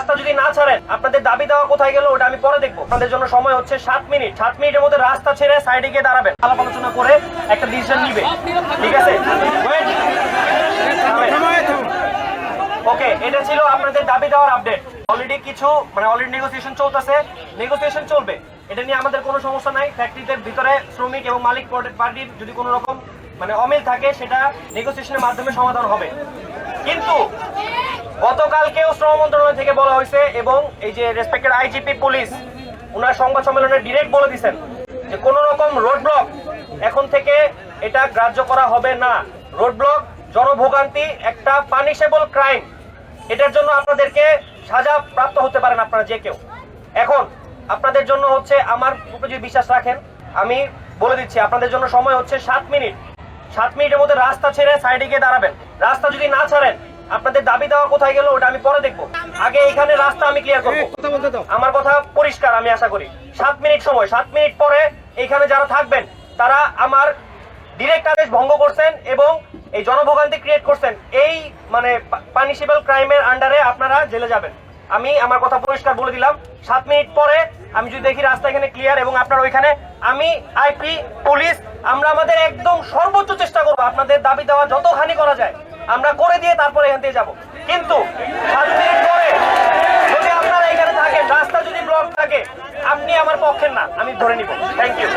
রাস্তা যদি না ছাড়েন আপনাদের দাবি দেওয়া কোথায় গেল ওটা আমি পরে দেখবো। আপনাদের জন্য সময় হচ্ছে 7 মিনিট। 7 মিনিটের মধ্যে রাস্তা ছেড়ে সাইডে গিয়ে দাঁড়াবেন, আলাপ আলোচনা করে একটা ডিসিশন নিবে, ঠিক আছে? ওকে, এটা ছিল আপনাদের দাবি দেওয়ার আপডেট। অলরেডি অলরেডি নেগোসিয়েশন চলতেছে, নেগোসিয়েশন চলবে, এটা নিয়ে আমাদের কোনো সমস্যা নাই। ফ্যাক্টরিতে ভিতরে শ্রমিক এবং মালিক পার্টির যদি কোনো রকম অমিল থাকে সেটা নেগোসিয়েশনের মাধ্যমে সমাধান হবে। কিন্তু গতকালকেও শ্রম মন্ত্রণালয় থেকে বলা হয়েছে এবং এই যে রেসপেক্টেড আইজিপি পুলিশ ওনার সংবাদ সম্মেলনে ডিরেক্ট বলে দিয়েছেন যে কোনো রকম রোড ব্লক এখন থেকে এটা গ্রাহ্য করা হবে না। রোড ব্লক জনভোগান্তি একটা পানিশেবল ক্রাইম, এটার জন্য আপনাদেরকে সাজা প্রাপ্ত হতে পারেন আপনারা যে কেউ। এখন আপনাদের জন্য হচ্ছে, আমার উপরে যদি বিশ্বাস রাখেন, আমি বলে দিচ্ছি আপনাদের জন্য সময় হচ্ছে 7 মিনিট। 7 মিনিটের মধ্যে রাস্তা ছেড়ে সাইডে গিয়ে দাঁড়াবেন। রাস্তা যদি না ছাড়েন আপনাদের দাবি দেওয়া কোথায় গেল ওটা আমি পরে দেখবো। আগে এখানে রাস্তা আমি ক্লিয়ার করবো। আমার কথা পরিষ্কার, আমি আশা করি 7 মিনিট সময়। 7 মিনিট পরে এখানে যারা থাকবেন তারা আমার ডিরেক্ট আদেশ ভঙ্গ করছেন এবং এই জনভোগান্তি ক্রিয়েট করছেন, এই পানিশেবল ক্রাইমের আন্ডারে আপনারা জেলে যাবেন। আমি আমার কথা পরিষ্কার বলে দিলাম। 7 মিনিট পরে আমি যদি দেখি রাস্তা এখানে ক্লিয়ার এবং আপনার ওইখানে, আমি আইপি পুলিশ আমরা আমাদের একদম সর্বোচ্চ চেষ্টা করবো আপনাদের দাবি দেওয়া যতখানি করা যায় আমরা করে দিয়ে তারপরে এখান থেকে যাবো। কিন্তু 7 মিনিট পরে যদি আপনারা এখানে থাকেন, রাস্তা যদি ব্লক থাকে, আপনি আমার পক্ষের না, আমি ধরে নিব। Thank you.